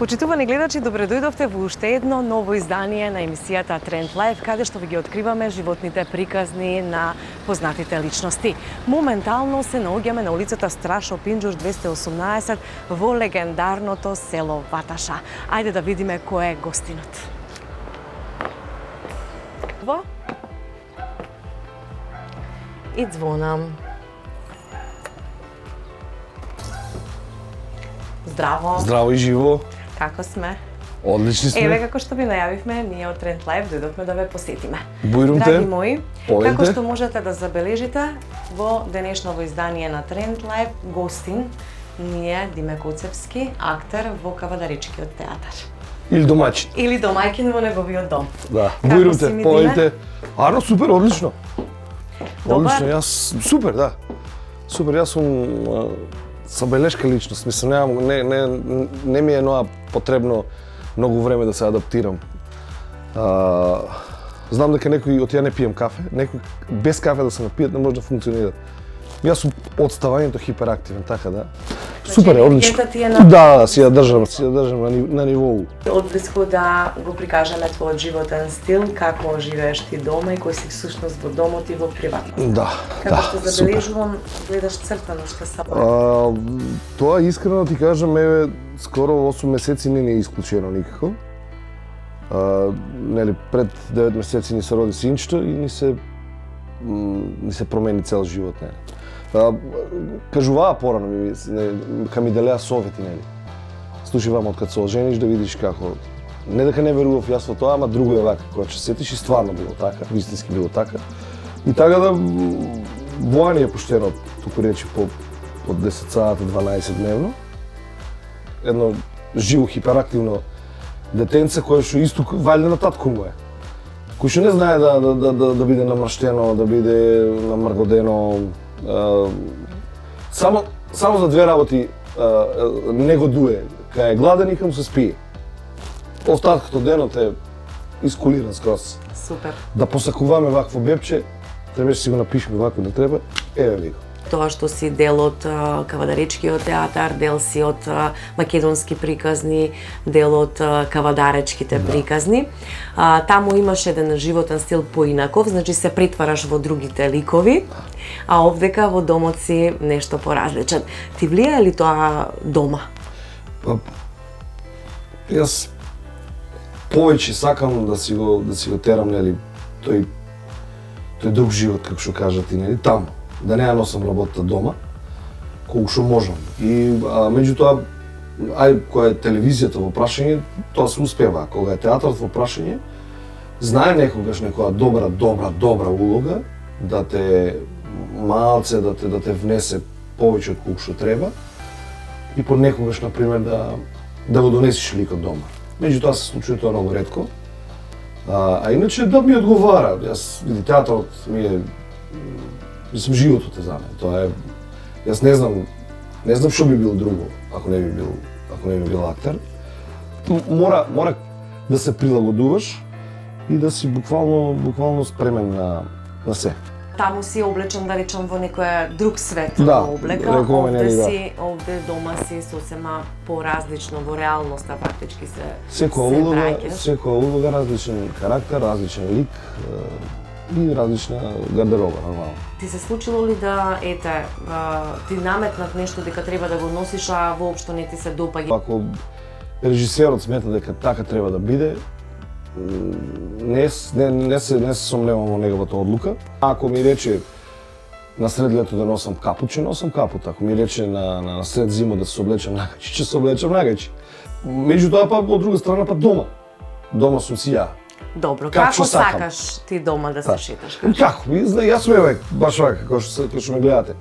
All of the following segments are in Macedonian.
Почитувани гледачи, добре дојдовте во уште едно ново издание на емисијата Тренд Лайф, каде што ви ги откриваме животните приказни на познатите личности. Моментално се наоѓаме на улицата Страшо Пинџуш 218 во легендарното село Ваташа. Ајде да видиме кој е гостинот. И звонам. Здраво. Здраво и живо. Како сме? Одлични сме. Еве како што ви најавивме, ние од Тренд Лайф дојдовме да ве посетиме. Бујрумте. Драги мои, Поведете. како што можете да забележите во денешново издание на Тренд Лайф, гостин ни е Диме Коцевски, актер во Кавадаречкиот театар. Или домаќин. Или домаќин во неговиот дом. Да. Како Бујрумте, си ми, поведете. Ано, супер, одлично. Добар? Одлично, јас супер, да. Супер, јас сум забелешка личност. Мислам, не ми е ноа потребно многу време да се адаптирам. Знам дека некои од ја не пием кафе, некои без кафе да се напијат не може да функционира. Јас сум од ставањето хиперактивен, така да. Супер е, одлично. енергијата ти е на- Да, си ја држам на нивоу. Одблиску да го прикажеме твојот животен стил, како живееш ти дома и кој си всушност во домот и во приватност. Да, Како да, што супер. забележувам, гледаш цртано што са. Тоа искрено ти кажам, еве, скоро 8 месеци не е исклучено никако. Нели, пред 9 месеци ни се роди синчето и ни се промени цел живот, нели. Кажуваа порано ка ми делеа совети, нели. Слушај вам, откад се ожениш да видиш како. Не дека не верував јас во тоа, ама друго е вака, кога ќе сетиш и стварно било така, вистински било така. И така да воа ни е поштено, туку речи по 10 сата, 12 дневно. Едно живо, хиперактивно детенце кое што исто валјда на татко му е. Кој што не знае да биде намрштено, да биде намргодено. Само за две работи не го дуе. Кај е гладен и кај му се спие. Остаткото денот е искулиран скроз. Супер. Да посакуваме вакво бебче, требаше си го напишеме вакво да треба, еве ви го. Тоа што си дел од Кавадаречкиот театар, дел си од македонски приказни, дел од кавадаречките приказни. Таму имаш еден животен стил поинаков, значи се претвараш во другите ликови, а овдека во домот си нешто поразличен. Ти влијае ли тоа дома? Јас повеќе сакам да си го терам, нели, тој друг живот, како што кажа ти, нели, таму. Да не ја носам работата дома, колку што можам. И меѓутоа, кога е телевизијата во прашање, тоа се успева. Кога е театарот во прашање, знае некогаш некоја добра улога, да те малце, да те внесе повеќе од колку што треба, и понекогаш, например, да го донесиш ликот дома. Меѓутоа се случува тоа многу ретко. А иначе да ми одговара. Јас, види, театарот ми е, мислам, животот е за мене. Тоа е, јас не знам што би било друго ако не би бил актер. Мора да се прилагодуваш и да си буквално спремен на се. Таму си облечен, да речам, во некој друг свет Да, во облека. рекуваме, нели, да. Овде дома си сосема поразлично во реалноста, фактички се Секоја праќаш. улога, различен карактер, различен лик и различна гардероба, нормално. Ти се случило ли да, ти наметнат нешто дека треба да го носиш, а воопшто не ти се допаѓа? Ако режисерот смета дека така треба да биде, не се сомневам во неговата одлука. Ако ми рече на сред лето да носам капут, ќе носам капут. Ако ми рече на сред зима да се облечам нагајчи, ќе се облечам нагајчи. Меѓутоа, па од друга страна, па дома. Дома сум си ја. Добро, Како како сакам. сакаш ти дома да се шеташ? Како? Јас сум еве, баш вака, како што ме гледате.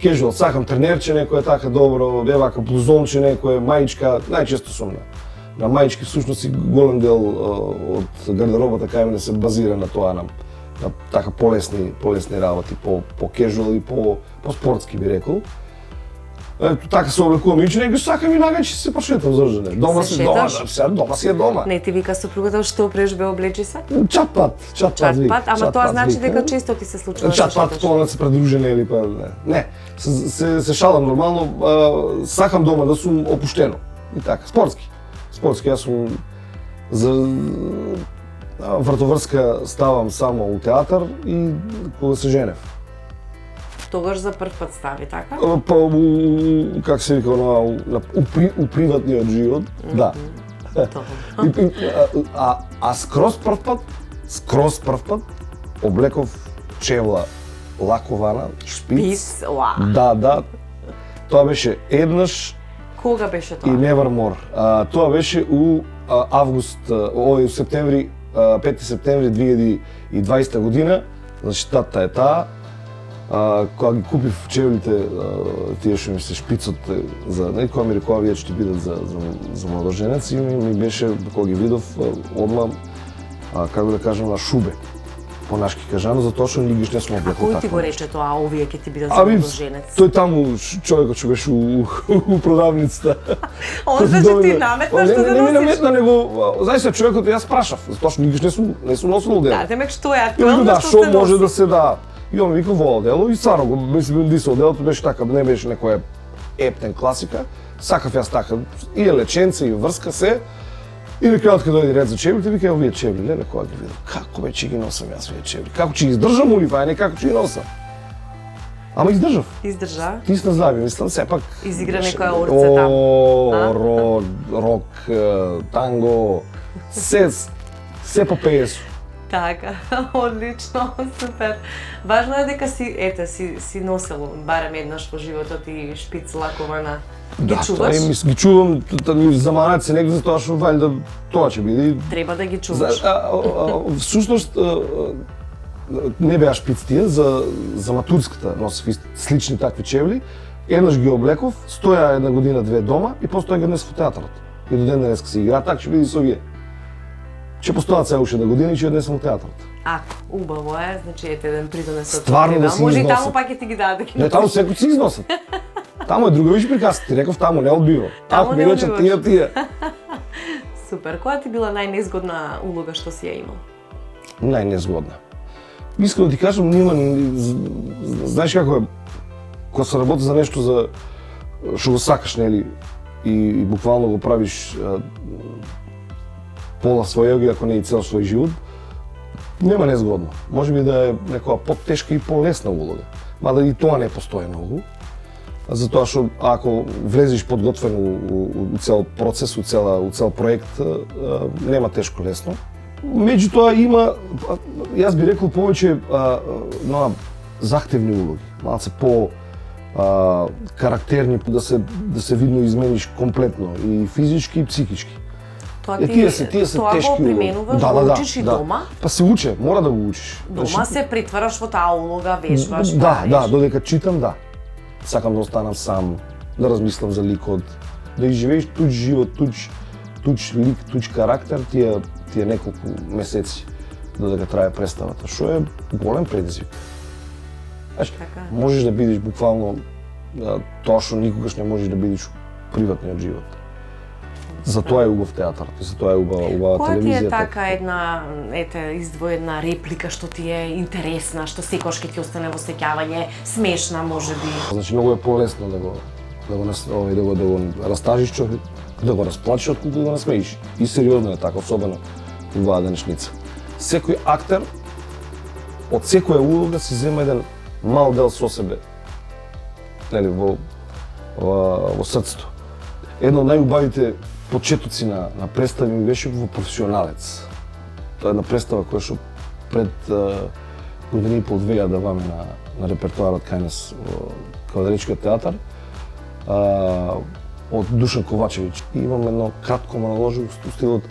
Кежуал, сакам тренерче, некој е така добро, вака блузонче, некој маичка, најчесто сум на маички, всушност и голем дел од гардеробата кај мене се базира на тоа, на така полесни работи, по кежуал и по спортски би рекол. Ето така се облекувам и некој сакам и нагајчи се пошетам за жене. Дома си е дома. Не ти вика сопругата што опреш бе облечи се? Чат-пат, ама тоа значи дека често ти се случува да се чат-пат, шеташ. тоа се предружени или па не. Se шалам нормално, сакам дома да сум опуштено. И така, спортски. спортски. Јас сум за вратоврска ставам само у театар и кога се женев. Тогаш за прв пат стави, така? Па, как се вика, у приватниот живот, да. А скроз прв пат, облеков чевла лакована, шпиц. Да. Тоа беше еднаш. Кога беше тоа? И Nevermore. Тоа беше у август, у септември, 5 септември 2020 година. Значи, тата е таа. Кога ги купив чевлите, тие што ми се шпицот за кога ми рекоа вие ќе бидат за младоженец и ми беше кога ги видов одма како да кажам на шубе. По-нашки кажано, затоа што нигаш не сум облекол така. А кој ти го рече тоа, овие ќе ти бидат за младоженец? Тој таму човекот што беше у продавницата. Он значи ти наметна што да носиш? Не ми наметна, него знаеш човекот јас прашав, затоа што нигаш не сум носил одел. Да, темек што е актуелно да, што се носи? што може да се да. И он вика во одело и царо го мислам диса оделото беше така, не беше некоја ептен класика. Сакав јас така и леченце и врска се. И на крајот кога дојде ред за чевлите, вика овие чевли, леле кога ги видов. Како бе ќе ги носам јас овие чевли? Како ќе ги издржам ули, па не како ќе ги носам? Ама издржав. Издржа? Тисна заби, мислам сепак. Изигра некоја орце таму. Рок, танго, се по пеесу. Така, одлично, супер. Важно е дека си носел барем еднаш во животот и шпиц лакована. Ги чуваш? Да, ги чувам, заманат се некој затоа што валјда тоа ќе биде. Треба да ги чуваш. Всушност не беа шпиц тие, за матурската носев слични такви чевли. Еднаш ги облеков, стоја една година, две дома и после тоа ги донесов во театарот. И до ден денеска се игра, така ќе биде и со овие. Ќе постојат се уште една година и ќе однесам во театарот. Убаво е, значи ете еден придонесот. Стварно да си може и износат. таму пак ќе ти ги дадат да ги Не, таму секој си износат. Таму е друга виш приказка, ти реков таму не одбива. Таму Ако не ми речат тие. Супер, која ти била најнезгодна улога што си ја имал? Најнезгодна. Искрено ти кажам, нема, знаеш како е, кога се работи за нешто за што го сакаш, нели, и буквално го правиш пола својот, ако не и цел свој живот, нема незгодно. Може би да е некоја поттешка и полесна улога. Мада и тоа не постои многу. Затоа што ако влезеш подготвен у цел процес, у цел проект, нема тешко лесно. Меѓутоа има, јас би рекол повеќе захтевни улоги, малце по карактерни, да се видно измениш комплетно и физички и психички. Тоа Тие се тешки го применуваш, го учиш и дома? Па се уче, мора да го учиш. Дома се притвараш во таа улога, вежбаш, Да, додека читам, да. Сакам да останам сам, да размислам за ликот, да изживееш туѓ живот, туѓ лик, туѓ карактер, тие неколку месеци додека трае представата, што е голем предизвик. Можеш да бидеш буквално тоа што никогаш не можеш да бидеш приватниот живот. Затоа е убав театарот, затоа е убава телевизијата. Која ти е така една, издвоена реплика што ти е интересна, што секогаш ќе ти остане во сеќавање, смешна можеби? Значи многу е полесно да го растажиш човек, да го расплачеш отколку да го насмеиш. И сериозно е така, особено во денешница. Секој актер од секоја улога си зема еден мал дел со себе, нели, во срцето. Едно од најубавите почетоци на представи ми беше во Професионалец. Тоа е една представа која што пред година и пол-две ја даваме на репертоарот кај нас во Кавадаречкиот театар од Душан Ковачевиќ. И имам едно кратко моноложи во стилот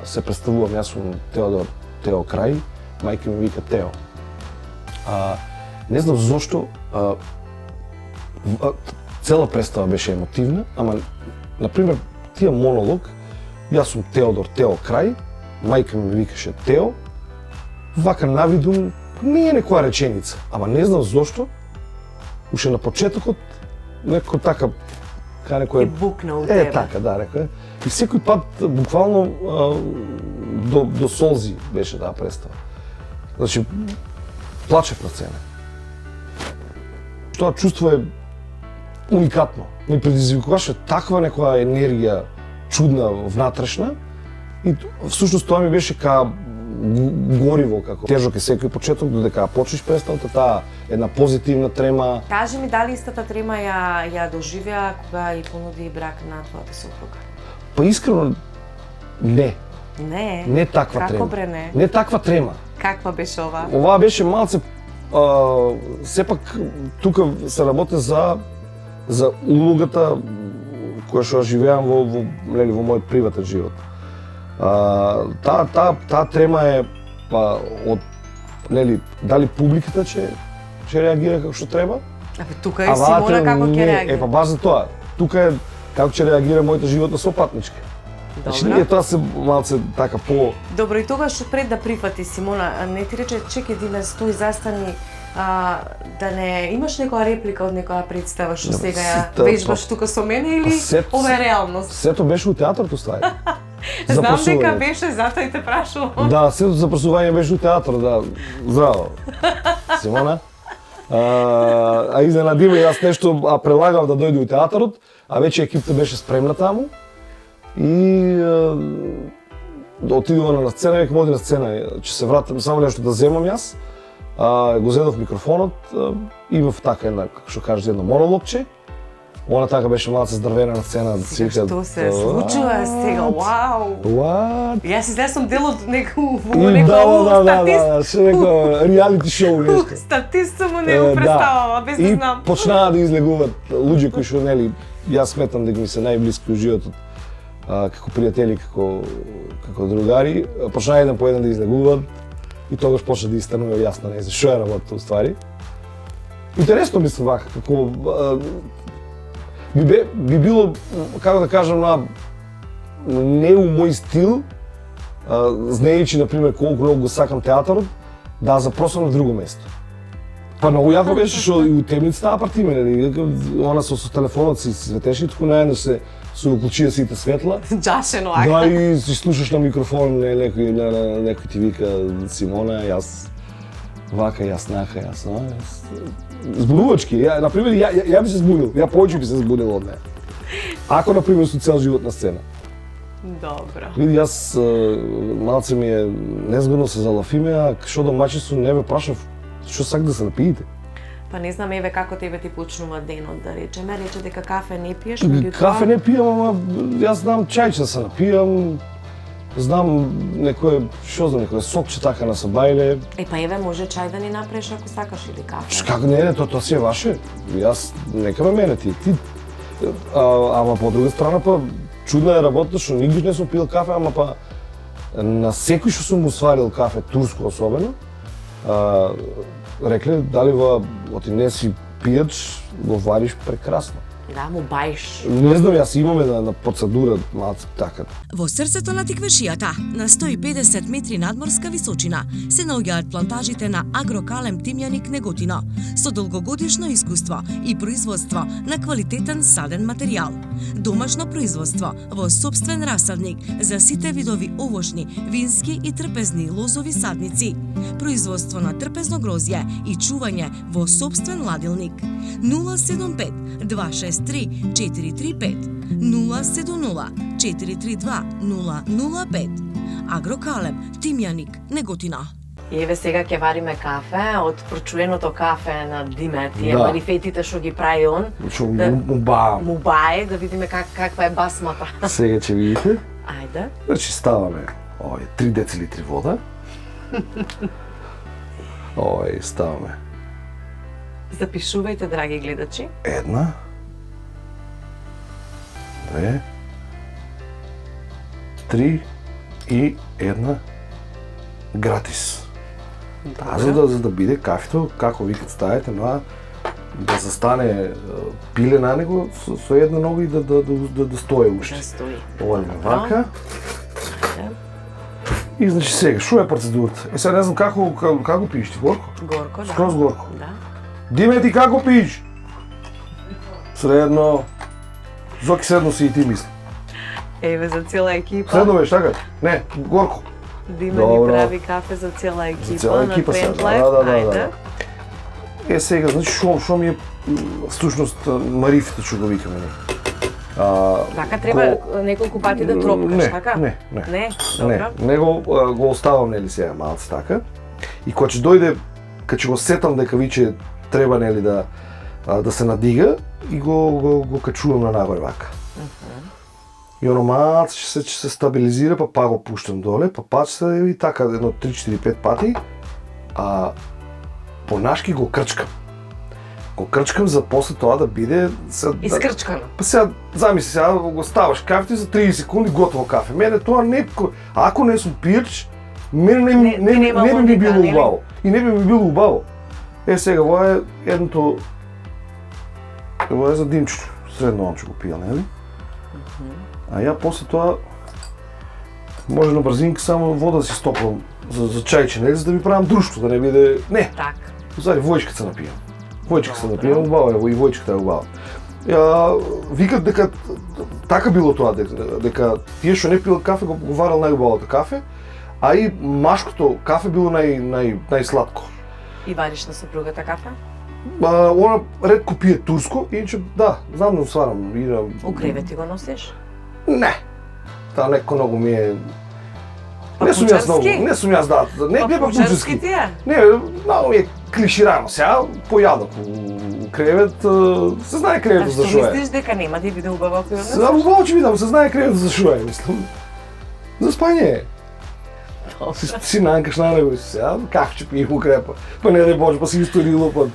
се представувам, јас сум Тео Крај, мајка ми вика Тео. Не знам зошто цела представа беше емотивна, ама например тие монолог, јас сум Теодор Тео Крај, мајка ми викаше Тео, вака навидум не е некоја реченица, ама не знам зошто, уште на почетокот некој така И букна у тебе. Така, да, рекој. И секој пат буквално до солзи беше таа представа. Значи плачев на сцена. Тоа чувство е уникатно. Ми предизвикуваше таква некоја енергија чудна внатрешна и всушност тоа ми беше гориво, како тежок е секој почеток, додека почнеш представата, таа една позитивна трема. Кажи ми дали истата трема ја доживеа кога и понуди брак на твојата сопруга? Па искрено не. Не таква Како трема. бре не? Не таква трема. Каква беше ова? Ова беше малце сепак тука се работи за улогата која што живеам во мојот приватен живот. Таа трема е од дали публиката ќе реагира како што треба? Тука е Симона како ќе реагира? Баш за тоа. Тука е како ќе реагира мојата животна сопатничка. Значи ние тоа се малце така по... Добро, и тогаш пред да прифати Симона, не ти рече чекај Диме, стои застани, да не имаш некоја реплика од некоја представа што сега ја вежбаш тука со мене или ова е реалност? Сето беше у театарот уствари. Знам дека беше, затоа и те прашувам. Да, сето запрашување беше у театар, да. Здраво. Симона. Изненади ме, јас нешто прелагав да дојде у театарот, а веќе екипата беше спремна таму. И отидуваме на сцена, веќе оди на сцена, ќе се вратам само нешто да земам јас. Го зедов микрофонот, имав така една, како што кажеш, едно монологче. Она така беше малце здрвена на сцена да си вика. Што се случува сега? Вау! What? Јас излезам дел од некој статист. Да, ше некој реалити шоу нешто. Статист само не го представава, без да знам. И почнаа да излегуваат луѓе кои што нели јас сметам дека ми се најблиски у животот. Како пријатели, како другари, почнаа еден по еден да излегуваат и тогаш почна да истанува јасно не знам што е работа уствари. Интересно мислам вака, како би било, како да кажам, не у мој стил, знаејќи, например, колку многу го сакам театарот, да запросам на друго место. Па многу јако беше што и у темницата апарти мене, она со телефонот си светеше и туку наеднаш се уклучија сите светла. Джашено ака. Да, и си слушаш на микрофон, некој ти вика Симона, јас вака, јас нака, јас збунувачки. Например, ја би се збунил, ја повеќе би се збунил од неја. Ако, например, су цел живот на сцена. Добро. Види, јас малце ми е незгодно се залафиме, а што домаќинство не ме прашав што сак да се напиите. Па не знам, еве како тебе ти почнува денот, да речеме, рече дека кафе не пиеш, меѓутоа... Кафе не пијам, ама јас знам чајче да се напијам, знам некој сокче така на сабајле. Па еве може чај да ни направиш ако сакаш или кафе. Како не, тоа си е ваше. Јас нека ме мене ти. Ама по друга страна па чудна е работа што нигде не сум пил кафе, ама па на секој што сум му сварил кафе, турско особено, рекле дали оти не си пијач, го вариш прекрасно. Да, му баиш. Не знам, јас имаме на процедура малце така. Во срцето на Тиквешијата, на 150 метри надморска височина, се наоѓаат плантажите на Агрокалем Тимјаник Неготино, со долгогодишно искуство и производство на квалитетен саден материјал. Домашно производство во сопствен расадник за сите видови овошни, вински и трпезни лозови садници. Производство на трпезно грозје и чување во сопствен ладилник. 075 263 435 070 432 005. Агрокалем Тимјаник Неготино. И еве сега ќе вариме кафе од прочуеното кафе на Диме, тие Да. марифетите што ги прави он. Што му бае, да видиме каква е басмата. Сега ќе видите. Ајде. Значи ставаме 3 децилитри вода. Ставаме Запишувајте, драги гледачи. 1, 2, 3 и 1 гратис. За да биде кафето, како ви кад ставите, да застане пиле на него со една нога и да стое уште. Да стои. Ова е вака. И значи сега, што е процедурата? Сега не знам како пиеш ти, горко? Горко, да. Скроз горко. Да. Диме, ти како пиеш? Средно. Зоки средно си и ти мисли. Еве за цела екипа. Средно беше, така? Не, горко. Дима ни прави кафе за цела екипа. За цела екипа на сега, Пентлайф. Сега, значи, што ми е всушност марифите што го викаме ние? Така треба неколку пати да тропкаш, така? Не. Добро. Не го оставам нели сега малце така. И кога ќе дојде, кога ќе го сетам дека виче треба нели да се надига и го качувам на нагоре вака. И оно малце ќе се стабилизира, па го пуштам доле, па се и така едно 3-4-5 пати, а понашки го крчкам. Го крчкам за после тоа да биде искрчкано. Па сега замисли сега го ставаш кафето и за 30 секунди готово кафе. Мене тоа не, ако не сум пијач, мене не би било убаво. И не би ми било убаво. Сега ова е едното, ова е за димчето, средно момче го пија, нели? А ја после тоа може на брзинка само вода да си стопам за чајче, нели, за да ми правам друштво, да не биде, не. Така. Заради војчка се напијам. Војчка се напијам, убава е, и војчката е убава. Викат дека така било тоа, дека тие што не пил кафе го варал најубавото кафе, а и машкото кафе било најсладко. И вариш на сопругата кафе? Она ретко пие турско, иначе да, знам да сварам. У кревети го носиш? Не. Таа некој многу ми е... Не сум јас да. Не пакучарски. Не, многу ми е клиширано сега, појадок у кревет, се знае креветот за шо е. Што мислиш дека нема да биде убаво ако ја носиш? Убаво ќе видам, се знае креветот за шо е, мислам. За спање е. Си нанкаш на него сега, как ќе пие у крепа. Па не да Боже, па си историло, па...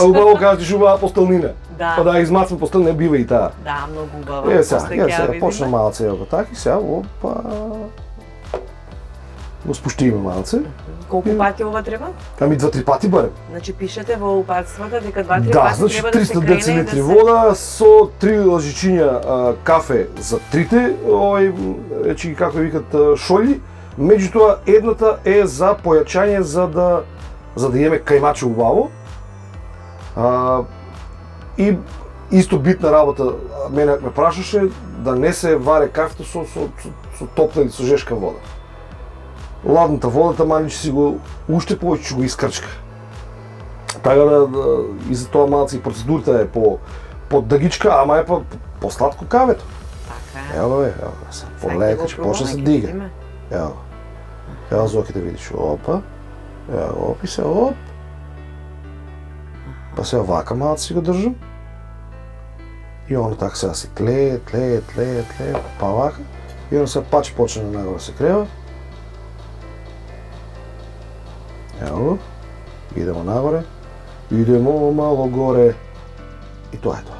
Убаво кажа ти убава постелнина. Па да измацам постелнина, бива и таа. Да, многу убава. Сега, почна малце ево така и сега, опа... Го спуштиме малце. Колку пати ова треба? Ами 2-3 пати барем. Значи пишете во упатствата дека 2-3 Да, пати значи треба да се 300 крене децилитри вода со 3 лажичиња кафе за трите, речи како викат шолји, меѓутоа едната е за појачање за да јеме кајмаче убаво. И исто битна работа, мене ме прашаше да не се варе кафето со топла или со жешка вода. Ладната водата маниче си го уште повеќе го искрчка. Така да и за тоа малце и процедурата е по-дагичка, ама е по-сладко кавето. Така. Ево бе, полека ќе почне се дига. Ево зоки да видиш, опа. Ево, опи се, оп. Па се вака малце си го држам. И оно така сега се тлее, па вака. И оно се паче почне на нагоре се крева. Ево, идемо нагоре, идемо мало горе и тоа е тоа.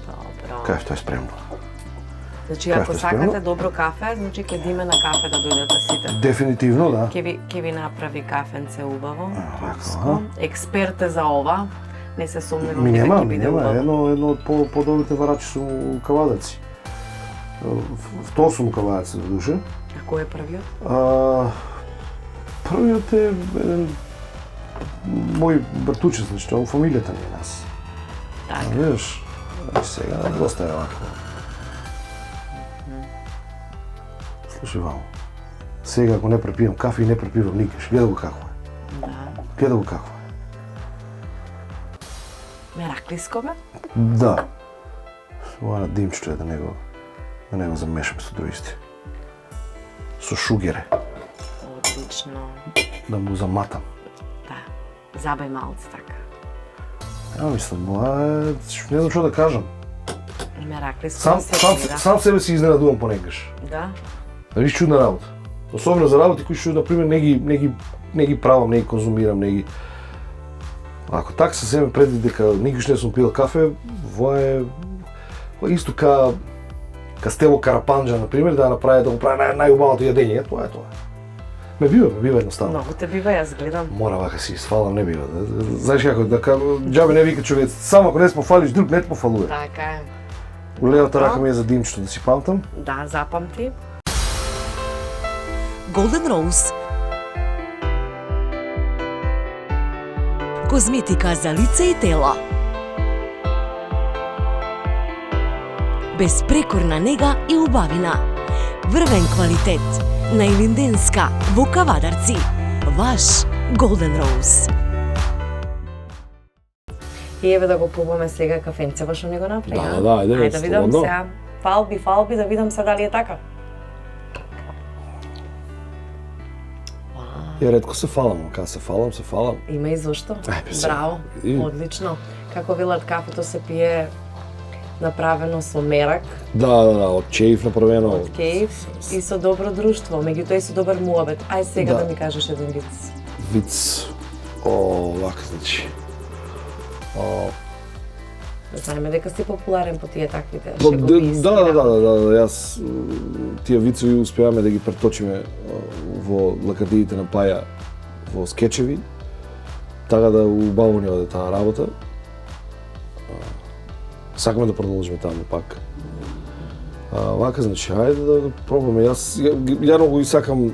Добро. Кафето е спремно. Значи, ако сакате добро кафе, значи ќе диме на кафе да дојдете сите. Дефинитивно, да. Ќе ви направи кафенце убаво. Вака, Експерт е за ова. Не се сомневам Ми дека нема, ќе биде убаво. едно од по-добрите варачи сум кавадеци. Втор сум кавадец за душа. А кој е првиот? Првиот е еден мој братуче, значи тоа фамилијата ни е нас. Така. Видиш, сега доста е вака. Слушај вамо, сега ако не препивам кафе и не препивам никаш, гледа го како е. Да. Гледа го како е. Мераклиско бе? Да. Ова на димчето е да не го замешам со другите. Со шугере. Одлично. Да му заматам. Да. Забај малце така. Мислам, ова е... не знам што да кажам. Мераклиско Сам себе си изненадувам понекогаш. Да. Виж чудна работа. Особено за работи кои што, например, не ги правам, не ги конзумирам, не ги... Ако така се земе предвид дека никош не сум пил кафе, ова е исто ка Стево Карапанџа, например, да го прави најубавото јадење, тоа е тоа. Ме бива едноставно. Многу те бива, јас гледам. Мора вака си свалам, не бива. Знаеш како, дека џабе не вика човек, само ако не се пофалиш, друг не те пофалува. Така е. У левата рака ми е за димчето да си памтам. Да, запамти. Golden Rose. Козметика за лице и тело. Безпрекорна нега и убавина. Врвен квалитет. Најлинденска во Кавадарци. Ваш Golden Rose. И еве да го пробуваме сега кафенцево што ни го направи. Да, ајде да видам слободно. сега. Фалби, да видам се дали е така. Ја ретко се фалам, кога се фалам. Има и зошто. Ајде се. Браво, И- одлично. Како велат, кафето се пие направено со мерак, Да, од чеиф направено. од кејф и со добро друштво, меѓутоа и со добар муабет. Ај сега Да. да ми кажеш еден виц. Виц. Вака, значи. Знаеме дека си популарен по тие таквите Да, шегови јас тие вицови успеаваме да ги преточиме во лакадиите на Паја во скечеви, така да убаво ни оде таа работа. Сакаме да продолжиме таму пак. Вака, значи, ајде да пробаме. Ја многу и сакам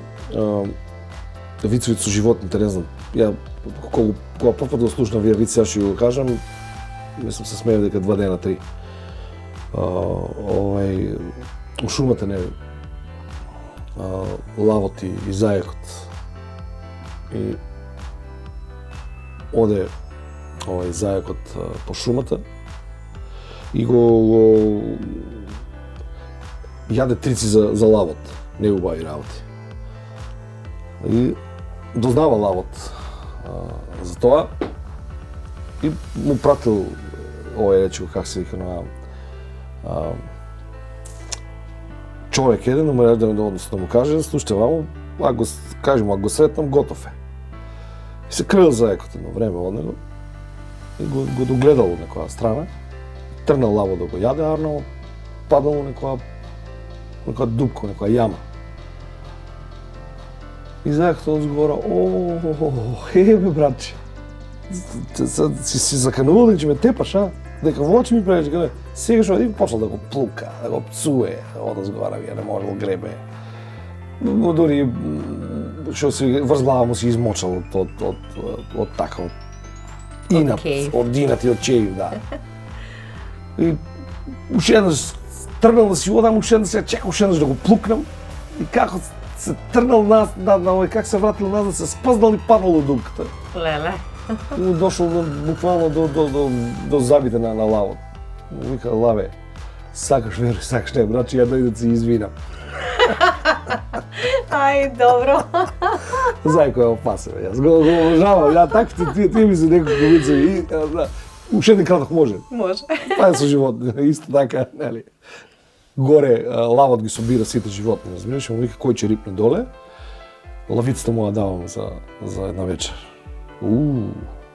вицови со животните, не знам. Ја кога прв пат го слушнав вие вици, јас ќе го кажам, мислам се смеев дека 2 дена, 3. У шумата не лавот и зајакот. И оде зајакот по шумата и го јаде трици за лавот, не убави работи. И дознава лавот за тоа и му пратил рече как се вика на човек еден, да му реде односно да му каже, слушате вамо, ако го сретнам, готов е. И се крил заекот едно време од него и го догледал од некоја страна, трнал лаво да го јаде, арно паднал во некоја дупка, некоја јама. И заекот одговора, бе братче, си заканувал дека ќе ме тепаш, дека во очи ми правиш, дека сега што и почнал да го плука, да го пцуе, од згора вие не може да го гребе. Но дури што се врз глава му си измочал од така инат, од инат и од чеив, да. И уште еднаш тргнал да си одам, уште еднаш се чекам, уште еднаш да го плукнам и како се тргнал как се вратил назад, да се спрзнал и паднал од дупката. Леле. И дошол буквално до забите на лавот. Вика, лаве, сакаш веруј, сакаш не, брачи, ја дојде да се извинам. Ај, добро. Зајко е опасен, јас го уважавам, ја таквите тие ми се неколку вицеви и уште еден краток може. Може. Па е со животни, исто така, нели. Горе лавот ги собира сите животни, разбираш, му вика кој ќе рипне доле, лавицата му ја давам за една вечер.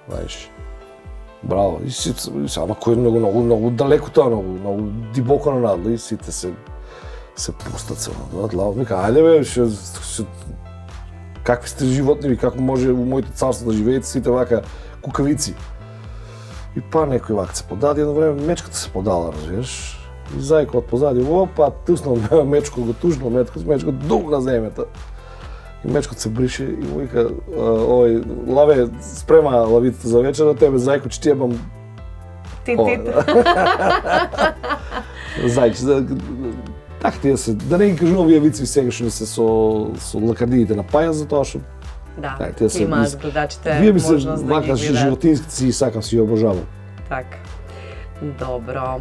Знаеш, браво. И ама кој многу далеко тоа, многу дибоко нанадло и сите се пустат се надвад лавот. Вика, ајде бе, какви сте животни, како може у моите царство да живеете сите вака кукавици. И па некој вака се подаде, едно време мечката се подала, разбираш. И зајкот позади, опа, туснал мечко, го тужнал мечко, дуг на земјата. И мечкот се брише и му вика, лаве, спрема лавицата за вечера, тебе зајко ќе ти ебам. Тит. Зајче, така тие се, да не ги кажувам овие вици сегашни се со лакардиите на Паја, затоа што Да, имаат гледачите вие ми се можност да ги вака видат. животинските си сакам си обожавам. Така. Добро.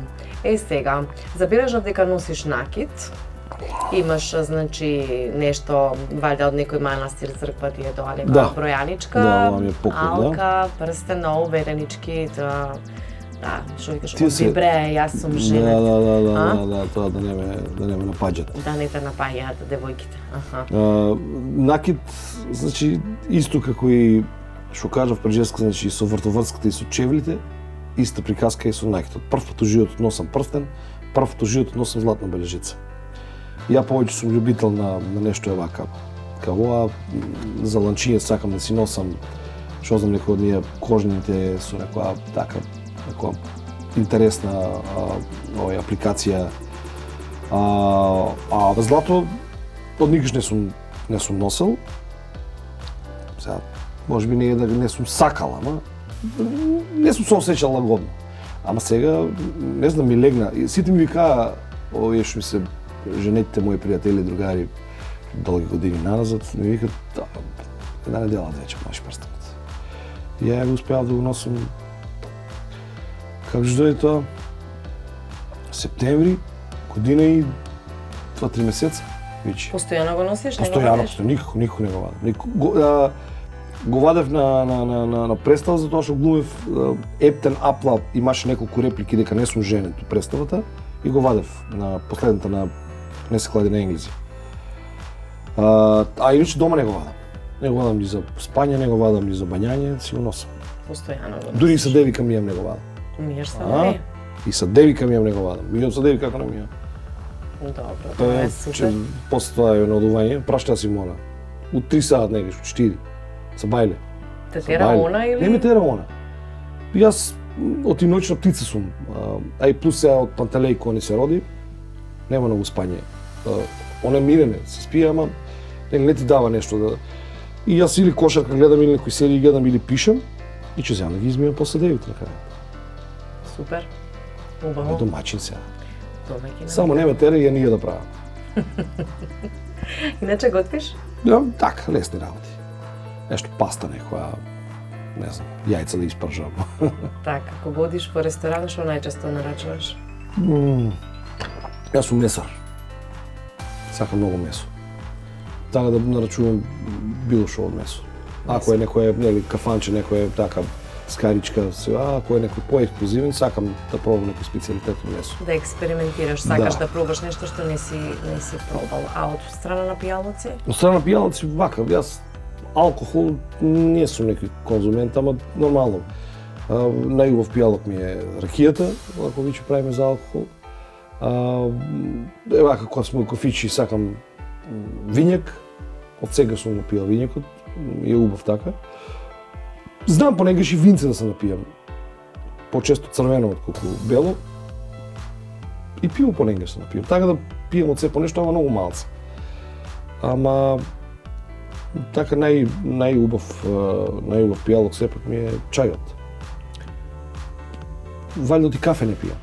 Сега, забележав дека носиш накид. Имаш, значи, нешто, валјда од некој манастир, црква ти е тоа нека Да. бројаничка, Да, ова ми е поклон, да. алка, прстен, веренички, тоа, да, што викаш, Тие од се- вибре, јас сум женет. Да, тоа да не ме напаѓат. Да не те напаѓаат девојките. Аха. Накид, значи, исто како и што кажав пред женска, значи, со вртоврската и со чевлите, иста приказка и со накидот. Прв пат у животот носам прстен, прв пат у животот носам златна бележица. Ја повеќе сум љубител на нешто вака. Као ова, за ланчиње сакам да си носам, што знам, некој од ние кожните со некоја интересна апликација. Злато од никаш не сум носел. Сега, може би не е да не сум сакал, ама не сум се осеќал лагодно. Ама сега, не знам, ми легна. Сите ми викаа, овие што ми се женетите мои пријатели, другари, долги години назад, ми викаат, една недела да вече можеш прстенот. И ја го успеав да го носам Како ќе дојде тоа? Септември, година и 2-3 месеца вече. Постојано го носиш? Постојано, никако не го вадам. Го вадев на представа затоа што глумев Ептен Апла, имаше неколку реплики дека не сум женен ту представата и го вадев на последната на Не се клади на енглези. А иначе дома не го вадам. Не го вадам ни за спање, не го вадам ни за бањање, си го носам. Постојано го носиш. Дури и са девика мијам не го вадам. Миеш само не? И са девика мијам не го вадам. Мијам са девика како не мијам. Добро, тоа е супер. После тоа е надување, прашта си мора. У 3 саат негаш, 4. Са бајле. Те тера она или? Не ме тера она. И јас од и ноќна птица сум. А и плюс сега од Пантелеј кој не се роди, нема многу спање. Она мирене, се спие, ама не ти дава нешто да... И јас или кошарка гледам, или некој серија гледам, или пишам, и ќе земам да ги измијам после 9 на крај. Супер. Убаво. Домаќин сега. Домаќин. Само не ме тера и ја ние да правам. Иначе готвиш? Да, така, лесни работи. Нешто паста некоја, не знам, јајца да испржам. Така, кога одиш по ресторан, што најчесто нарачуваш? Јас сум месар. Сакам многу месо. Така да нарачувам било што од месо. Ако е некој нели кафанче, некој така скаричка, ако е некој поексклузивен, сакам да пробам некој специјалитет месо. Да експериментираш, сакаш да пробаш нешто што не си пробал. А од страна на пијалоци? Од страна на пијалоци вака, јас алкохол не сум некој конзумент, ама нормално. Најубав пијалок ми е ракијата, ако виче правиме за алкохол. Вака кога сме кофичи сакам вињак. Од сега сум напијал вињакот, е убав така. Знам понегаш и винце да се напијам. Почесто црвено отколку бело. И пиво понегаш се напијам. Така да пијам од се по нешто, ама многу малце. Ама така најубав пијалок сепак ми е чајот. Валјда ти кафе не пијам.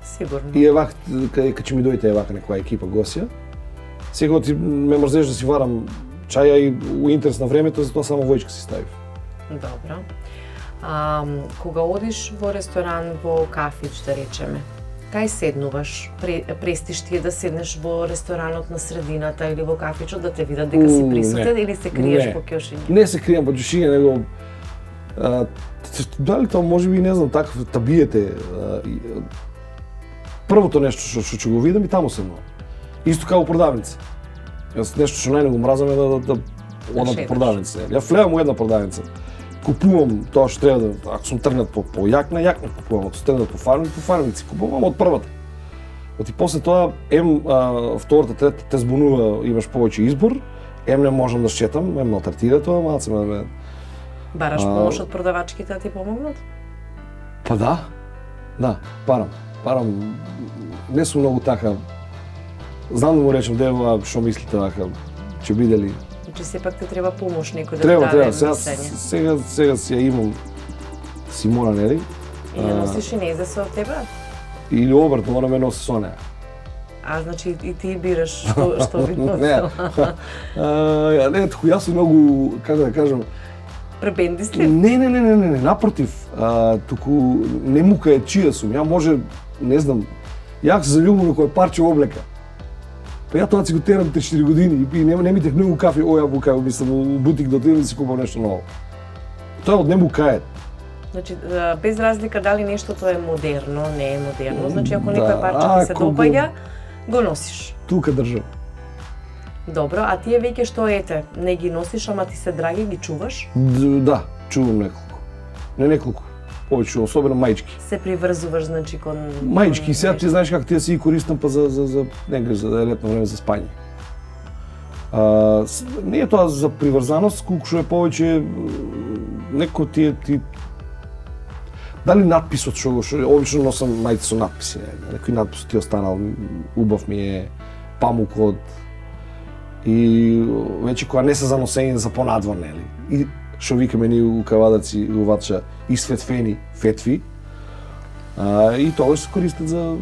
Сигурно. И евак, кога ќе ми дојде евака некоја екипа госија, сега ти ме мрзеш да си варам чаја и у интерес на времето, затоа само војчка си ставив. Добро. Кога одиш во ресторан, во кафич, да речеме, кај седнуваш? Престиш ти да седнеш во ресторанот на средината или во кафичот да те видат дека си присутен или се криеш по кјошиња? Не се кријам по ќошиња, него дали тоа можеби не знам таков табиете. Првото нешто што ќе го видам и таму седнувам. Исто како продавница. Јас нешто што најнего мразам е да одам по продавница. Ја влеам у една продавница. Купувам тоа што треба да, ако сум тргнат по јакна купувам, ако сум тргнат по фармици купувам од првата. И после тоа втората, третата те збунува, имаш повеќе избор, не можам да шетам, ме малтретира тоа, малце ме. Бараш помош од продавачките да ти помогнат? Па да, парам. Не сум многу така. Знам да му речем дева што мислите вака, ќе биде ли? Значи сепак те треба помош некој да даде мислење. Сега си ја имам Симона, нели? И ја носиш и не издасе од тебе? Или обратно, она ме носи со неа. Значи и ти бираш што би носил. Не, тако јас сум многу, како да кажам, пребендислив? Не, напротив, туку не мука е чија сум. Ја може, не знам, ја се заљубам на кој парче облека. Па ја тоа си го терам 3-4 години и не ми технувам кафе, ја букај, мислам, у бутик да отидам да си купам нешто ново. Тоа од не мукајат. Значи, без разлика дали нештото е модерно, не е модерно, значи ако некој парче ти се допаѓа, го носиш. Тука држам. Добро, а тие веќе што ете, не ги носиш, ама ти се драги, ги чуваш? Да, чувам неколку. Не неколку, повеќе, особено мајчки. Се приврзуваш, значи, кон... Мајчки, сега ти знаеш како ти си ги користам па за летно време за спање. Не е тоа за приврзаност, колку што е повеќе некој ти дали надписот што обично носам мајци со надписи, некој надпис ти останал, убав ми е памукот и веќе кога не се за носење за понадвор, нели. И што викаме ние у кавадаци и у ватча исветфени фетви. И тоа се користат за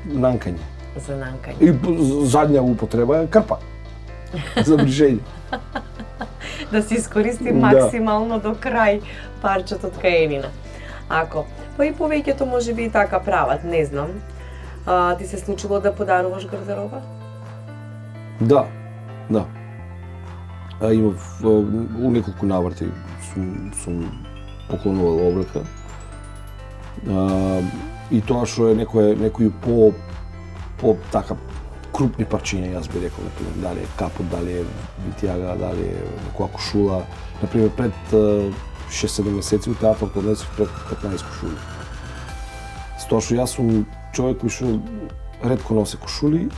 нанкање. За нанкање. И задња употреба е крпа. За брижење. Да се искористи максимално до крај парчето од каенина. Ако Па и повеќето можеби и така прават, не знам. Ти се случило да подаруваш гардероба? Да. Имав у неколку наврати сум поклонувал облека. И тоа што е некои по така крупни парчиња, јас би рекол, например, дали е капот, дали е витјага, дали е некоја кошула. Например, пред 6-7 месеци у театарот однесов пред 15 кошули. С тоа што јас сум човек кој што ретко носи кошули,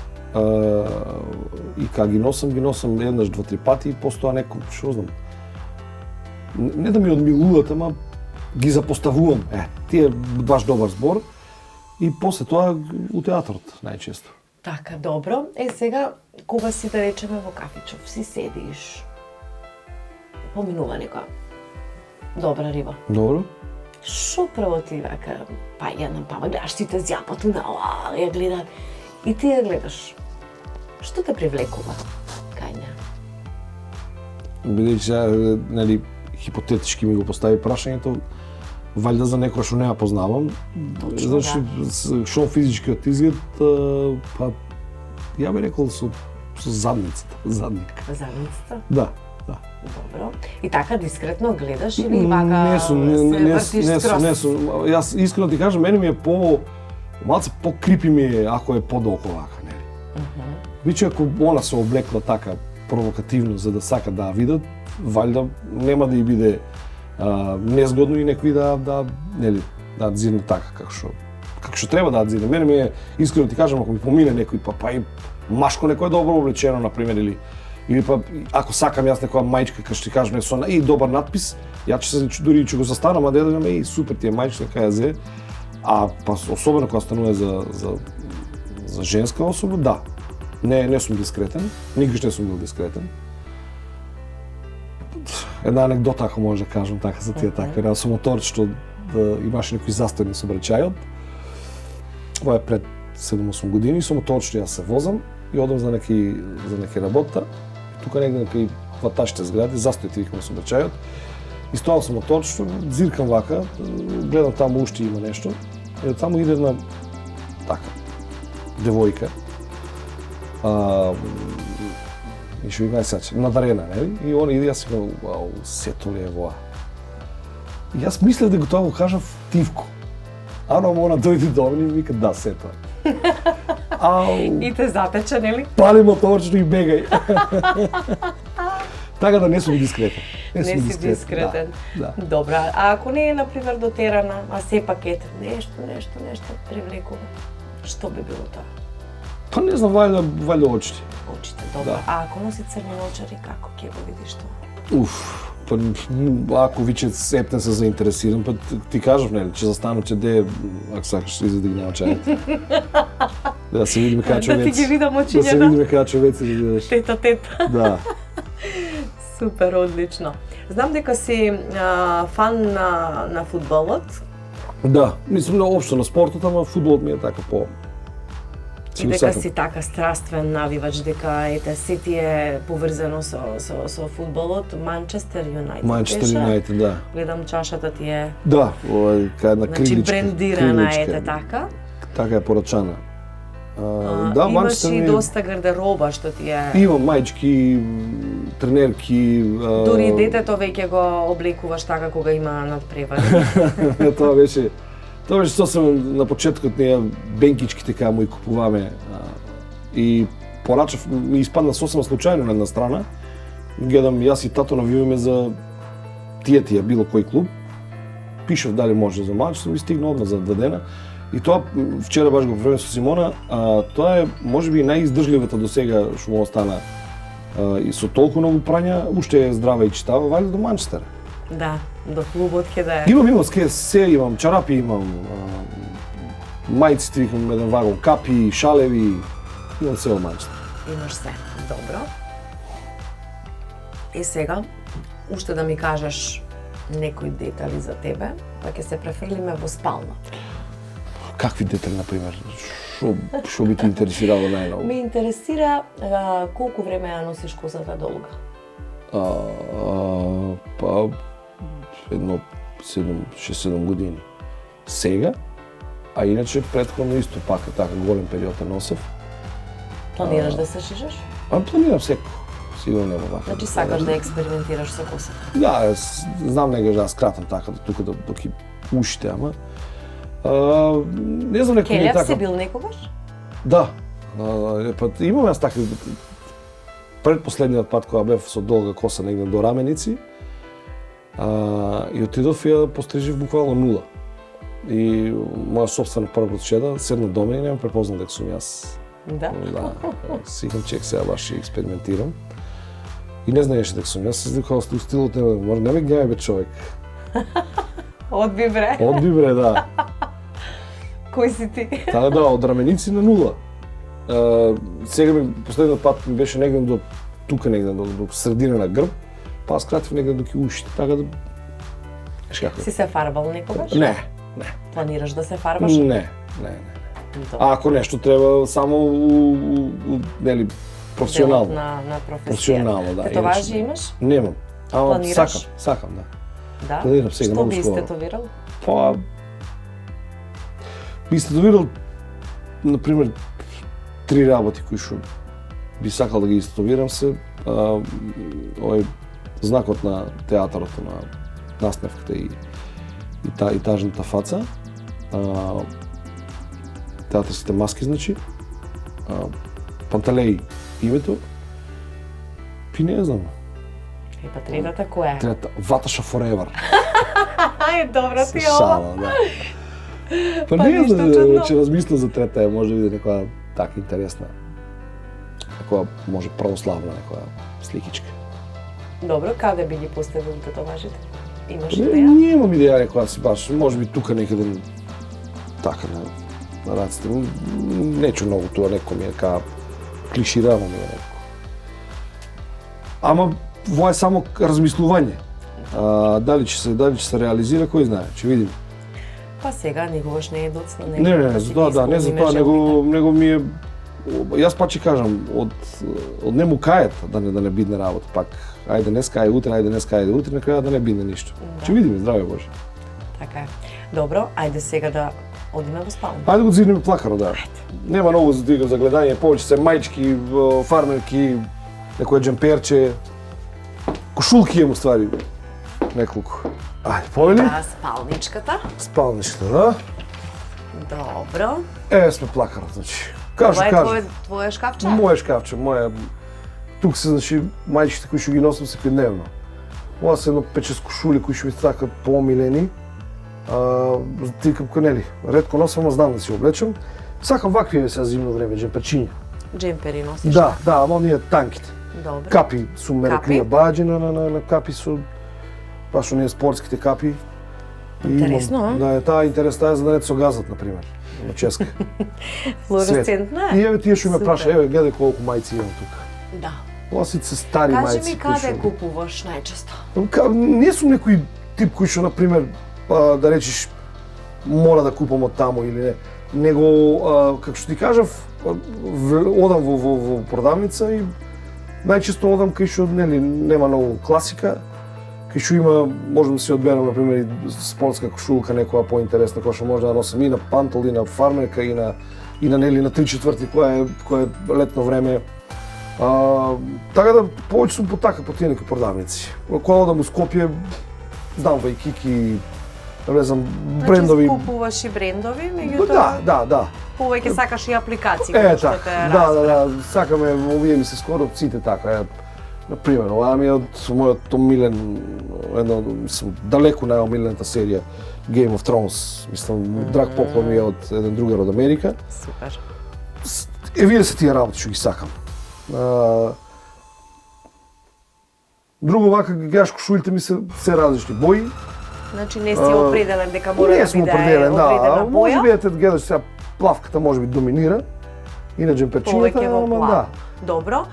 и кога ги носам еднаш, 2-3 пати и постоа некој, што знам, не да ми одмилуваат, ама ги запоставувам. Тие баш добар збор и после тоа у театарот најчесто. Така, добро. Сега, кога си, да речеме, во кафичов, си седиш, поминува некоја добра риба. Добро. Шо прво ти вака паѓа на памет, гледаш сите зјапат на ја гледаат и ти ја гледаш. Што те привлекува кај неа? Бидејќи нели хипотетички ми го постави прашањето, валјда за некоја што не ја познавам. Точно, значи, шо физичкиот изглед, па ја би рекол со задницата, задник. Задницата? Да. Добро. И така дискретно гледаш или вака не сум. Јас искрено ти кажам, мене ми е малце по-крипи ми е ако е подолго вака, нели? Биче ако она се облекла така провокативно за да сака да видат, валјда нема да и биде незгодно и некои да зирне така како што треба да зирне. Мене ми е, искрено ти кажам, ако ми помине некој па и машко некој добро облечено на пример или па ако сакам јас некоја мајчка како што ти кажам со и добар надпис, ја ќе се дури ќе го застанам, а да видам и супер ти е мајчка кај ја зе. А па особено кога станува за женска особа, да. Не сум дискретен, никогаш не сум бил дискретен. Една анекдота, ако може да кажам така за тие такви. Една со моторот што имаше некои застој на сообраќајот. Ова е пред 7-8 години, со моторот што јас се возам и одам за неки работа. Тука негде кај ваташите згради, застој ти викам на сообраќајот. И стојам со моторот што зиркам вака, гледам таму уште има нешто. И таму иде една така девојка. И што има сач, надарена, нели? И она иде, јас викам, вау, сето ли е воа? И јас мислев да го тоа го кажав тивко. Она дојде до мене и вика, да, сето е. И те затече, нели? Пали моторчето и бегај. Така да не сум дискретен. Не си дискретен. Да. Добра, а ако не е, например, дотерана, а сепак ете, нешто привлекува, што би било тоа? Па не знам, валјда очите. Очите, добро. Да. А ако носи црни очари, како ќе го видиш тоа? Па ако виче септен се заинтересиран, па ти кажав, нели, ќе застану, ќе де, ако сакаш, изеди ги на очаите. Да се видиме кај човеци. Да ти ги видам очињата. Да се видиме кај човеци, да видиш. Тета. Да. Супер, одлично. Знам дека си фан на фудбалот. Да, мислам на општо на спортот, ама фудбалот ми е така по... И дека си така страствен навивач, дека ете се ти е поврзано со фудбалот. Манчестер Юнајтед. Манчестер Юнајтед, да. Гледам чашата ти е. Да, ова е кај една криличка. Значи брендирана ете така. Така е порачана. Да, имаш и доста гардероба што ти е. Имам мајчки, тренерки. Дури детето веќе го облекуваш така кога има надпревари. Тоа беше сосем на почетокот ние бенкички така му и купуваме. И порачав, ми испадна сосема случајно на една страна. Гледам, јас и тато навиваме за тие било кој клуб. Пишав дали може за мач, сум и стигнал одма за 2 дена. И тоа вчера баш го правиме со Симона, тоа е можеби најиздржливата досега што му остана. И со толку многу прања, уште е здрава и читава, вали до Манчестер. Да, до клубот ќе да е. Имам се имам, чарапи имам, мајците викам еден вагон, капи, шалеви, имам се од Манчестер. Имаш се, добро. И сега, уште да ми кажеш некои детали за тебе, па ќе се префрлиме во спалната. Какви детали, например? Што би ти интересирало најново? Ме интересира колку време ја носиш козата долга? Па едно 6-7 години. сега, а иначе претходно исто пак така голем период ја носев. Планираш да се шишеш? Планирам секој. Сигурно нема вака. Значи сакаш да експериментираш со косата? Да, знам негаш да скратам така, тука да ги ушите, ама... не знам некој ми Келев така... си бил некогаш? Да. Имам јас така... Предпоследниот пат кога бев со долга коса негде до раменици, и отидов и ја пострижив буквално нула. И моја собствена прва прочеда седна до мене и не ме препозна дека сум јас. Да? Да. Сикам чек сега баш и експериментирам. И не знаеше дека сум јас, се здикала у стилот не ме гледај бе човек. Одби бре. Одби бре, да. Кој си ти? Така да, од раменици на нула. Сега ми последниот пат ми беше негде до тука негде до средина на грб, па скратив негде до ушите, така да Си се фарбал некогаш? Не. Планираш да се фарбаш? Не. Ако нешто треба само нели професионално. Делот на професија. Професионално, да. Тетоважи имаш? Немам. Ама Планираш? сакам, да. Да? Планирам сега Што многу би скоро. истетовирал? Па би истетовирал например 3 работи кои што би сакал да ги истетовирам се овој знакот на театарот на насмевката и тажната фаца, театарските маски, значи, Панталеј името, и не знам. Па третата која е? Трета, Ваташа Forever. Ај, добра ти ова. Шала, да. Па не знам, че размислам за трета, може би да некоја така интересна, некоја може православна некоја сликичка. Добро, каде би ги поставил тетоважите? Имаш Не идеја? имам идеја некоја си баш, може би тука некаде така на раците. Нечу многу тоа, некој ми е ка клиширано ми е некој. Ама во е само размислување. Дали ќе се реализира, кој знае, ќе видиме. Па сега никогаш не е доцна. Не, за тоа да, не за тоа, него ми е јас па ќе кажам, од нему кајат да не бидне работа, пак ајде днеска, ајде утре, на крај да не бидне ништо. Ќе видиме, здраве Боже. Така е. Добро, ајде сега да одиме во спалня. Ајде го зиднеме плакаро, да. Нема многу за да за гледање, повеќе се мајчки, фармерки, некој джемперче, кошулки имам ствари, неколку. Ајде, повели? Да, спалничката. Спалничката, да. Добро. Сме плакаро, значи. Кажу. Твое шкафче? Моје шкафче, тук се, значи, мајчките кои што ги носам секојдневно. Ова се едно 5-6 кошули кои што ми сакат поомилени. Тикам нели, ретко носам, а знам да си облечам. Сакам вакви сега зимно време, джемперчиња. Джемпери носиш? Да, ама оние танките. Добро. Капи сум мереклија баџи на капи со баш оние спортските капи. Интересно, Да, таа интересна е за да не се газат, например, на ческа. Флуоресцентна е? И еве тие што ме праша, еве гледај колку мајци имам тука. Да. Ова се стари мајци. Кажи ми каде купуваш најчесто? Не сум некој тип кој што, например, да речиш, мора да купам од таму или не. Него, како што ти кажав, одам во продавница и најчесто одам кај што нема многу класика, кај што има, можам да си одберам, например, спортска кошулка, некоја поинтересна, која што може да носам и на пантол, и на фармерка, и на 3/4 која е летно време. Така да, повеќе сум по тие неки продавници. Кога одам у Скопје, знам Вајкики, не знам, брендови. Значи купуваш и брендови, меѓутоа Да. повеќе сакаш и апликации Така, што те разбира. да, сакаме, овие ми се скоро сите така. Например, ова ми е од мојот омилен, мислам, далеку најомилената серија Game of Thrones. Мислам, драг поклон ми е од еден другар од Америка. Супер. Вие се тие работи што ги сакам. Друго вака, гледаш кошулите ми се различни бои. Значи не си определен дека мора да биде определен, определена може боја? би ете гледаш сега плавката може би доминира и на джемперчината, Повеќе во ама плав. да. Добро.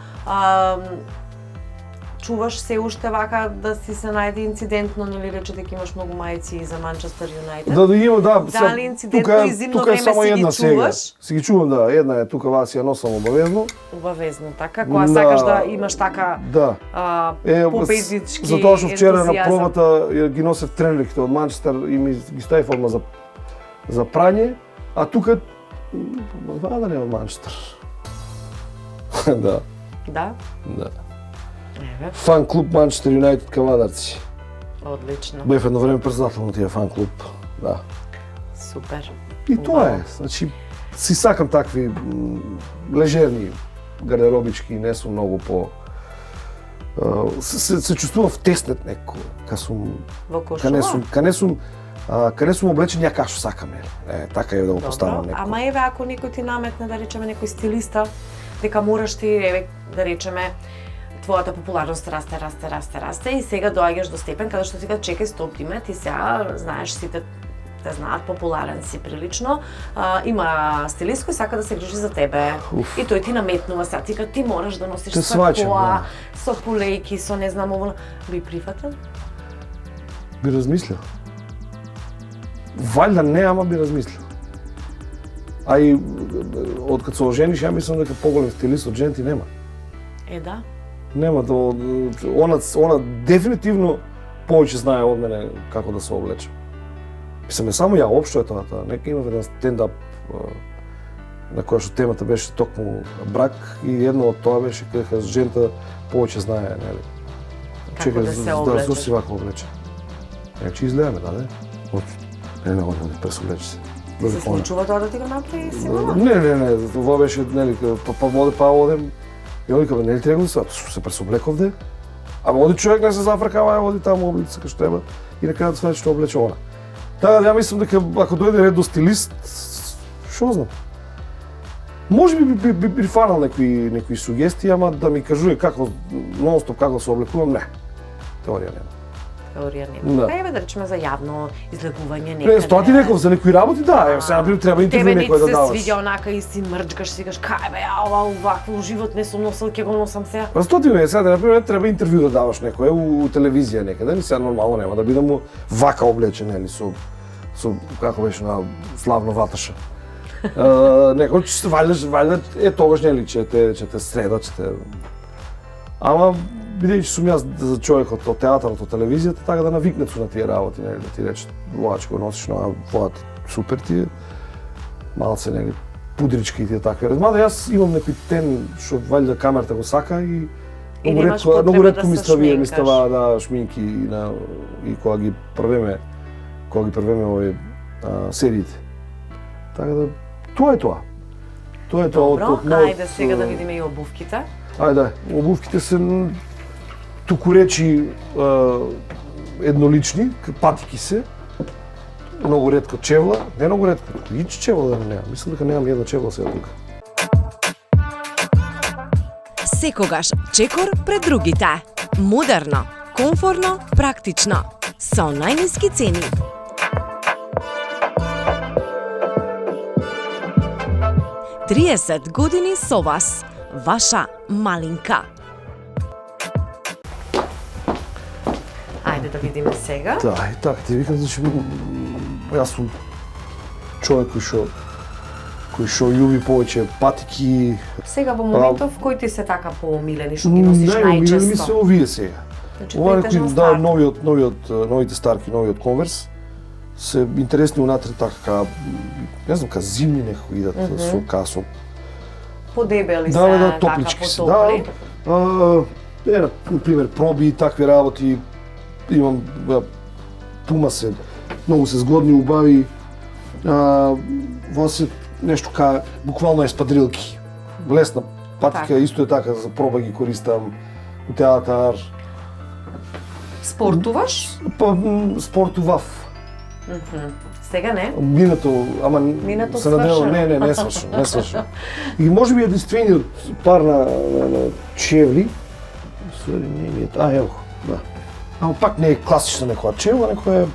Чуваш се уште вака да си се најде инцидентно, нели рече дека имаш многу мајци за Манчестер Юнајтед? Да има, да. Дали инцидентно и зимно време си ги чуваш? Си ги чувам, да. Една е тука, вас ја носам обавезно. Обавезно, така? Кога сакаш да имаш така да. победнички затоа што вчера на ентузијазам. пробата ги носев тренерите од Манчестер и ми ги ставив одма за за прање, а тука да нема Манчестер. Да. Да? Да. Еве, Фан клуб Манчестер Юнајтед кавадарци. одлично. Бев едно време председател на тие фан клуб. Да. Супер. И тоа е. Значи, си сакам такви лежерни гардеробички, не сум многу по... се чувствувам втеснет некој, Во каде сум облечен ја како сакам, така е да го поставам некој. Ама еве ако некој ти наметне, да речеме, некој стилиста, дека мораш ти, еве, да речеме, твојата популарност расте и сега доаѓаш до степен каде што ти кажа чекај, стоп, Диме, ти сега знаеш, сите те знаат, популарен си прилично, има стилист кој сака да се грижи за тебе. И тој ти наметнува сега, ти мораш да носиш сакоа, со полејки, со не знам ово. Би прифатил? Би размислил. Валјда не, ама би размислил. А и откад се ожениш, ја мислам дека поголем стилист од женти нема. Да. Нема, она дефинитивно повеќе знае од мене како да се облече. Мислам, само ја општо е тоа. Нека имав еден стендап на која што темата беше токму брак и едно од тоа беше дека жената повеќе знае, нели? Како да се облече. Да, си вака облече. Значи изгледаме, да, не, оди, пресоблече се. Се случува тоа да ти го направи сигурно? Не, тоа беше, нели, па одем, и оди кај нели треба да се пресоблековде, ама оди човек не се зафркава, оди таму облече како што треба и на крајот сваќа што облече она. Така да ја мислам дека ако дојде ред до стилист, што знам. Може би прифанал некои сугестии, ама да ми кажува како нонстоп како се облекувам, не. Теорија нема. Да. Еве да речеме за јавно излегување некаде. Не, тоа ти реков за некои работи, да, еве сега например треба интервју некој да даваш. Тебе се свиѓа онака и си мрчкаш, си кажеш кај бе, ова вакво живот не сум носел, ќе го носам сега. Па што ти ме сега например треба интервју да даваш некој у телевизија некаде, не сега нормално нема да бидам вака облечен или со како беше на славно ваташа. Некој ќе се валјда е тогаш нели ќе те среда, ќе те. Ама бидејќи сум јас за човекот од театарот, од телевизијата, така да навикнат су на тие работи, нели, да ти речат, воа ќе го носиш на воа супер ти е, малце, нели, пудрички и тие такви. Мада јас имам некој тен што валјда камерата го сака и многу ретко ми става да шминки и кога ги првеме овие сериите. Така да тоа е тоа. Тоа е тоа. Добро, ајде сега да видиме и обувките. Ајде, обувките се туку речи еднолични, патики се, многу ретко чевла, не многу ретко, ич чевла да нема, мислам дека немам една чевла сега тука. Секогаш чекор пред другите. Модерно, комфорно, практично, со најниски цени. Триесет години со вас, ваша малинка. Ајде да видиме сега. Да, и така ти викам, значи јас сум човек кој што љуби повеќе патики. Сега во моментов кој ти се така поомилени што ги носиш најчесто? Најомилени ми се овие сега. Значи, Ова новиот старки, новиот конверс се интересни унатре така, не знам, ка зимни некои идат со касо. Подебели се, да, топлички се. Да, например, проби и такви работи. Имам пума се, многу се згодни, убави. Во се нешто ка буквално еспадрилки. Лесна патика, исто е така, за проба ги користам у театар. Спортуваш? Па спортував. Сега не? Минато се надело, не свршам. И може би единствениот пар на чевли, ево, да. Ама пак не е класична некоја чевла, некоја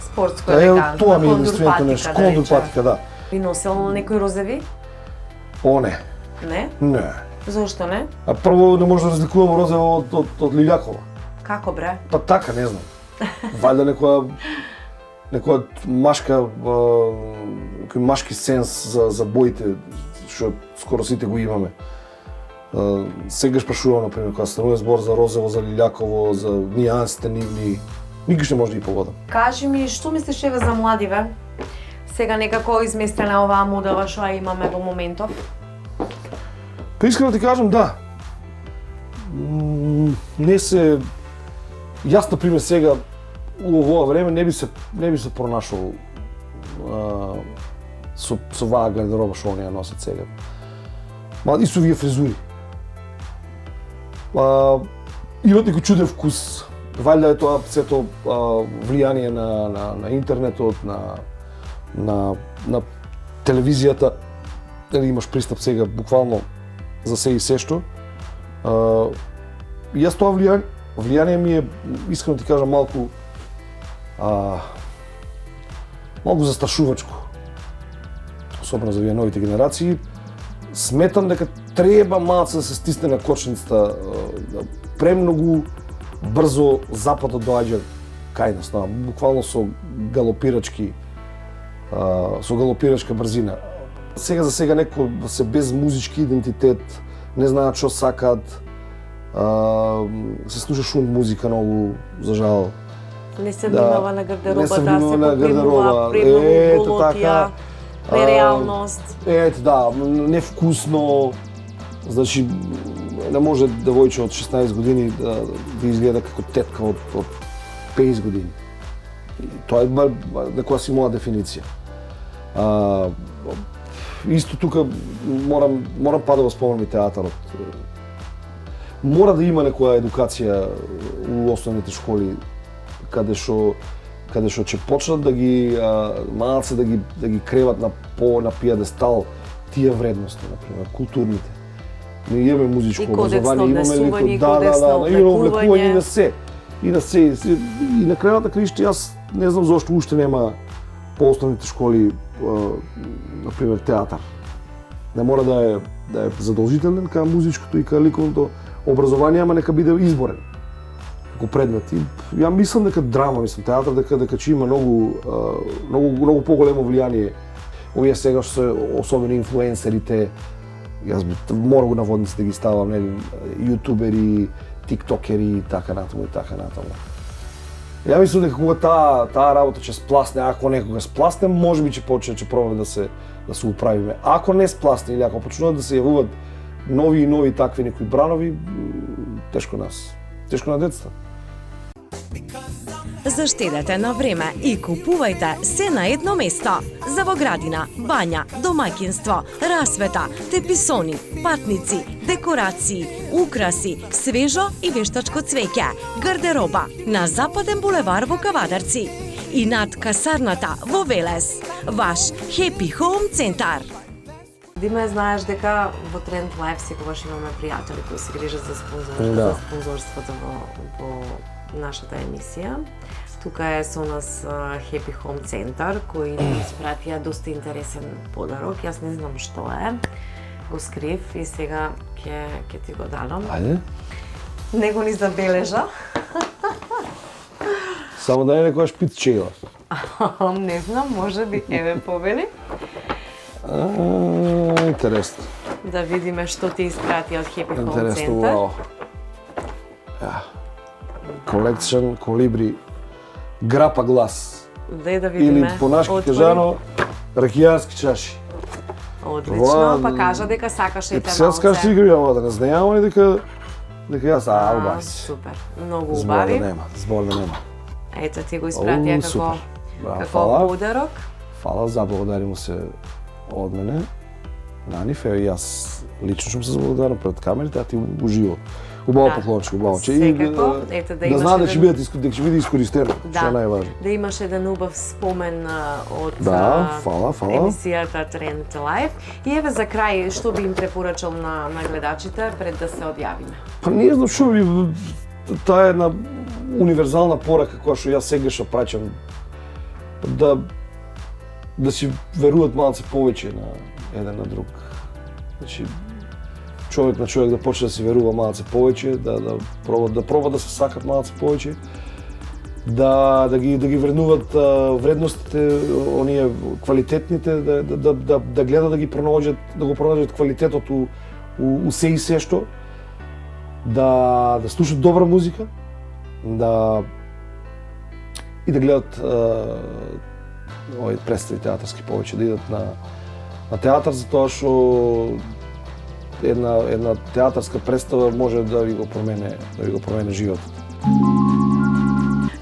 спортско елегантно, тоа ми е единственото нешто, кондур патика, да. Би носел некој розови? О, не. Не? Не. Зошто не? А прво не може да разликувам розово од лилјакова. Како бре? Па така, не знам. Валјда некоја машка, некој машки сенс за боите, што скоро сите го имаме. Сегаш прашувам, например, кога станува збор за розово, за лилјаково, за нијансите нивни, никош не може да ги погодам. Кажи ми, што мислиш еве за младиве? сега некако изместена оваа модела што ја имаме во моментов? Па искрено ти кажам, да. Не се... Јас, например, сега, у овоа време не би се пронашол со оваа гардероба што они ја носат сега. Ма и со овие фризури. Имат некој чуден вкус. Валјда е тоа сето влијание на интернетот, на телевизијата. Имаш пристап сега буквално за се и се што. Јас тоа влијание ми е, искрено ти кажам, малку застрашувачко. Особено за овие новите генерации. Сметам дека треба малку да се стисне на кочницата. Премногу брзо западот доаѓа кај нас, буквално со галопирачка брзина. Сега за сега некој се без музички идентитет, не знаат што сакаат, се слуша шум музика многу, за жал. Не се внимава на гардеробата, се попримува премногу голотија, нереалност. Да, невкусно. Значи, не може девојче од 16 години да изгледа како тетка од 50 години. Тоа е некоја си моја дефиниција. Исто тука морам па да го спомнам и театарот. Мора да има некоја едукација у основните школи каде што ќе почнат да ги малце да ги креват на пиедестал тие вредности, например, културните. Ние имаме музичко образование, имаме лекување на се. И на крајот на краиште јас не знам зошто уште нема по основните школи, например, театар. Не мора да е задолжителен кај музичкото и кај ликовното образование, ама нека биде изборен како предмет. Ја мислам дека театар дека ќе има многу поголемо влијание. Овие сега што се особено инфлуенсерите, јас мора го наводници да ги ставам, нели, јутубери, тиктокери и така натаму. Ја мислам дека кога таа работа ќе спласне, ако некога спласне, можеби ќе пробаме да се управиме. Ако не спласне или ако почнуваат да се јавуваат нови такви некои бранови, тешко на децата. Заштедете на време и купувајте се на едно место. За во градина, бања, домаќинство, расвета, теписони, патници, декорации, украси, свежо и вештачко цвеќе, гардероба на Западен булевар во Кавадарци и над касарната во Велес. Ваш Happy Home центар. Диме, знаеш дека во Тренд Лайф секогаш имаме пријатели кои се грижат за спонзорството во нашата емисија. Тука е со нас Happy Home центар кој ни испратија доста интересен подарок. Јас не знам што е. Го скрив и сега ќе ти го дадам. Ајде. Него ни забележа. Само да не некоја шпицчела. Не знам, може би, еве повели. Интересно. Да видиме што ти испрати од Happy Home Интересно, центар. вау. Collection, колибри, грапа глас. Дај да видиме. Или по нашки кажано, ракијарски чаши. Одлично, па кажа дека сакаш ете малце. Сега скаш си игри, ама да не знаеме дека јас убави си. Супер, многу убави. Збор да нема. Ето ти го испратија како подарок. Фала, заблагодари му се од мене. Наниф, и јас лично шум се заблагодарам пред камерите, а ти уживо. Убаво поклонче, убаво. Секако, ето да имаш знае дека ќе биде искористено, што е најважно. Да имаш еден убав спомен од фала. емисијата Тренд Лайф. И еве за крај, што би им препорачал на гледачите пред да се одјавиме? Па не знам што би, таа е една универзална порака која што јас сегаш праќам, да си веруваат малце повеќе на еден на друг. Значи, човек на човек да почне да си верува малце повеќе, да проба да се сакат малце повеќе, да ги вреднуваат вредностите, оние квалитетните, да гледат да го пронаđат квалитетот у се и се што, да слушат добра музика, и да гледат овие представи театарски повеќе да идат на театар, затоа што една театарска представа може да ви го промене животот.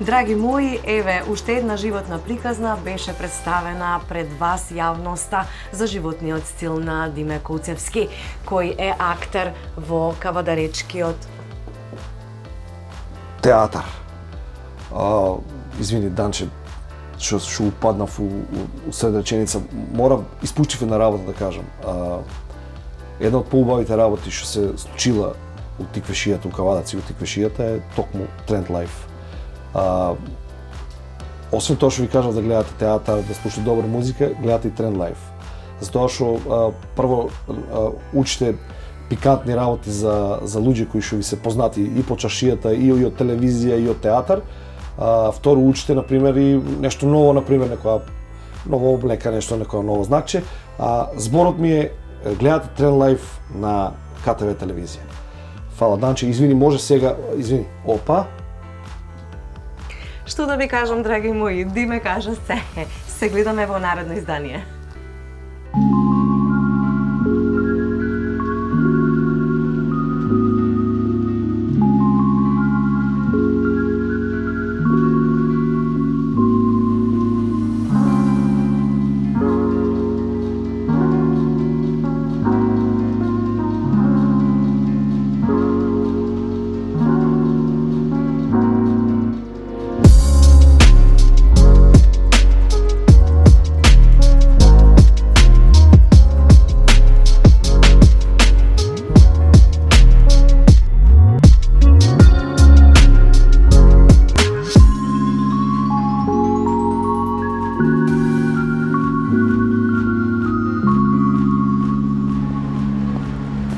Драги мои, еве, уште една животна приказна беше представена пред вас јавноста за животниот стил на Диме Коуцевски, кој е актер во кавадаречкиот театар. Извини, Данче, што упаднав у сред реченица, морам, испуштив една работа да кажам. Една од поубавите работи што се случила у Тиквешијата, у Кавадаци, у Тиквешијата е токму Тренд Лайф. Освен тоа што ви кажав да гледате театар, да слушате добра музика, гледате и Тренд Лайф. Затоа што прво учите пикантни работи за луѓе кои што ви се познати и по чашијата, и од телевизија, и од театар. Второ, учите, например, и нешто ново, например, некоја нова облека, нешто, некоја ново знакче. Зборот ми е, гледате Тренд Лайф на КТВ телевизија. Фала, Данче, извини, може сега, извини, опа. Што да ви кажам, драги мои, Диме кажа се. Се гледаме во наредно издание.